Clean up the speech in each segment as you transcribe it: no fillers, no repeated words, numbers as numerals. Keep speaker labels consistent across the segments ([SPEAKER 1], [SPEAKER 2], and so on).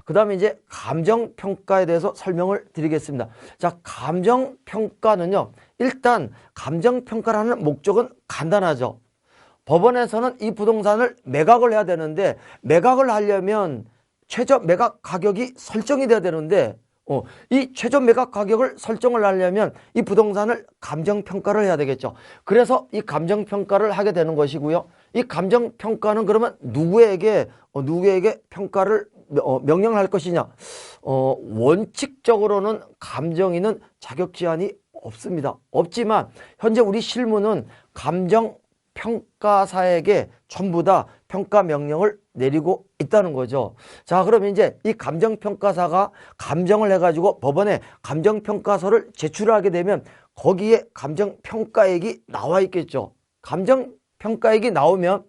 [SPEAKER 1] 그 다음에 이제 감정평가에 대해서 설명을 드리겠습니다. 자, 감정평가는요, 일단 감정평가를 하는 목적은 간단하죠. 법원에서는 이 부동산을 매각을 해야 되는데, 매각을 하려면 최저 매각 가격이 설정이 돼야 되는데, 이 최저 매각 가격을 설정을 하려면 이 부동산을 감정평가를 해야 되겠죠. 그래서 이 감정평가를 하게 되는 것이고요. 이 감정평가는 그러면 누구에게 평가를 명령을 할 것이냐. 원칙적으로는 감정인은 자격 제한이 없습니다. 없지만 현재 우리 실무는 감정평가사에게 전부 다 평가 명령을 내리고 있다는 거죠. 자, 그러면 이제 이 감정평가사가 감정을 해가지고 법원에 감정평가서를 제출하게 되면 거기에 감정평가액이 나와 있겠죠. 감정평가액이 나오면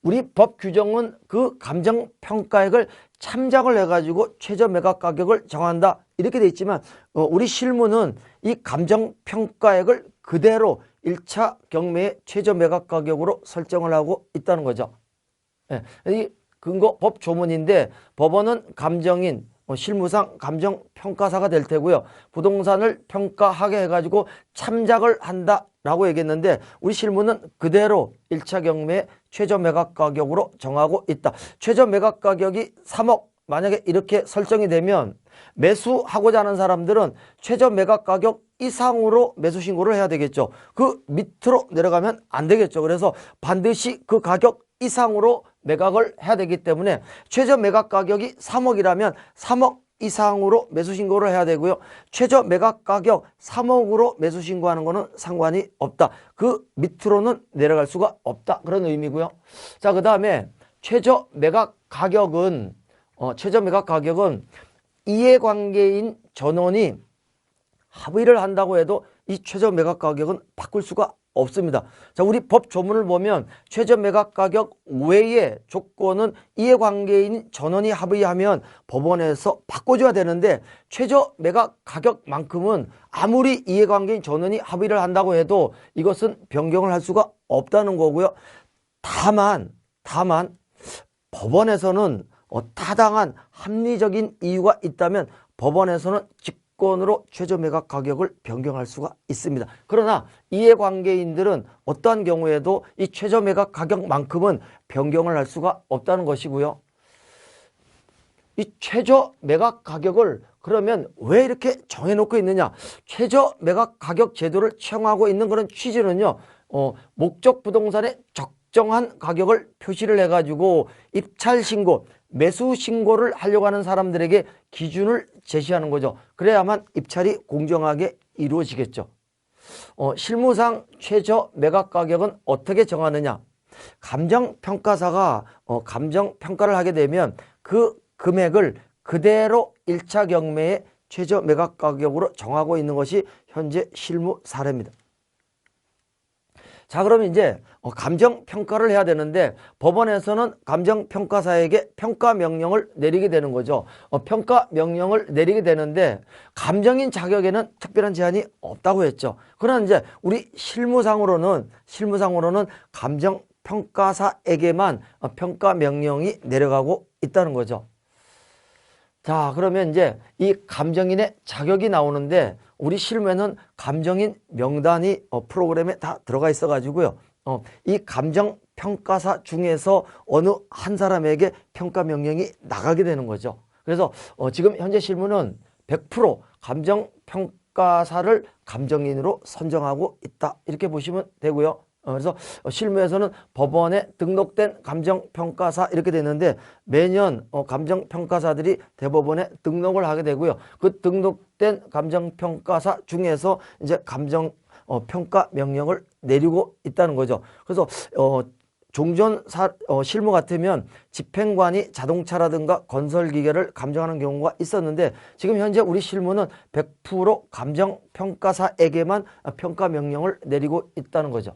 [SPEAKER 1] 우리 법 규정은 그 감정평가액을 참작을 해가지고 최저 매각 가격을 정한다, 이렇게 돼 있지만 우리 실무는 이 감정평가액을 그대로 1차 경매의 최저 매각 가격으로 설정을 하고 있다는 거죠. 이 근거 법 조문인데 법원은 감정인, 실무상 감정평가사가 될 테고요. 부동산을 평가하게 해가지고 참작을 한다라고 얘기했는데 우리 실무는 그대로 1차 경매의 최저 매각 가격으로 정하고 있다. 최저 매각 가격이 3억 만약에 이렇게 설정이 되면 매수하고자 하는 사람들은 최저 매각 가격 이상으로 매수 신고를 해야 되겠죠. 그 밑으로 내려가면 안 되겠죠. 그래서 반드시 그 가격 이상으로 매각을 해야 되기 때문에 최저 매각 가격이 3억이라면 3억 이상으로 매수 신고를 해야 되고요. 최저 매각 가격 3억으로 매수 신고하는 거는 상관이 없다. 그 밑으로는 내려갈 수가 없다. 그런 의미고요. 자, 그 다음에 최저 매각 가격은 이해관계인 전원이 합의를 한다고 해도 이 최저 매각 가격은 바꿀 수가 없습니다. 자, 우리 법 조문을 보면 최저 매각 가격 외의 조건은 이해관계인 전원이 합의하면 법원에서 바꿔줘야 되는데 최저 매각 가격만큼은 아무리 이해관계인 전원이 합의를 한다고 해도 이것은 변경을 할 수가 없다는 거고요. 다만 법원에서는 타당한 합리적인 이유가 있다면 법원에서는 직권으로 최저 매각 가격을 변경할 수가 있습니다. 그러나 이해관계인들은 어떠한 경우에도 이 최저 매각 가격만큼은 변경을 할 수가 없다는 것이고요. 이 최저 매각 가격을 그러면 왜 이렇게 정해놓고 있느냐? 최저 매각 가격 제도를 채용하고 있는 그런 취지는요, 목적 부동산의 적정한 가격을 표시를 해가지고 입찰 신고, 매수 신고를 하려고 하는 사람들에게 기준을 제시하는 거죠. 그래야만 입찰이 공정하게 이루어지겠죠. 실무상 최저 매각 가격은 어떻게 정하느냐? 감정평가사가 감정평가를 하게 되면 그 금액을 그대로 1차 경매의 최저 매각 가격으로 정하고 있는 것이 현재 실무 사례입니다. 자, 그러면 이제 감정평가를 해야 되는데 법원에서는 감정평가사에게 평가명령을 내리게 되는 거죠. 평가명령을 내리게 되는데 감정인 자격에는 특별한 제한이 없다고 했죠. 그러나 이제 우리 실무상으로는 감정평가사에게만 평가명령이 내려가고 있다는 거죠. 자, 그러면 이제 이 감정인의 자격이 나오는데 우리 실무에는 감정인 명단이 프로그램에 다 들어가 있어 가지고요. 이 감정평가사 중에서 어느 한 사람에게 평가 명령이 나가게 되는 거죠. 그래서 지금 현재 실무는 100% 감정평가사를 감정인으로 선정하고 있다, 이렇게 보시면 되고요. 그래서 실무에서는 법원에 등록된 감정평가사 이렇게 되는데 매년 감정평가사들이 대법원에 등록을 하게 되고요. 그 등록된 감정평가사 중에서 이제 감정평가 명령을 내리고 있다는 거죠. 그래서 종전 실무 같으면 집행관이 자동차라든가 건설기계를 감정하는 경우가 있었는데 지금 현재 우리 실무는 100% 감정평가사에게만 평가 명령을 내리고 있다는 거죠.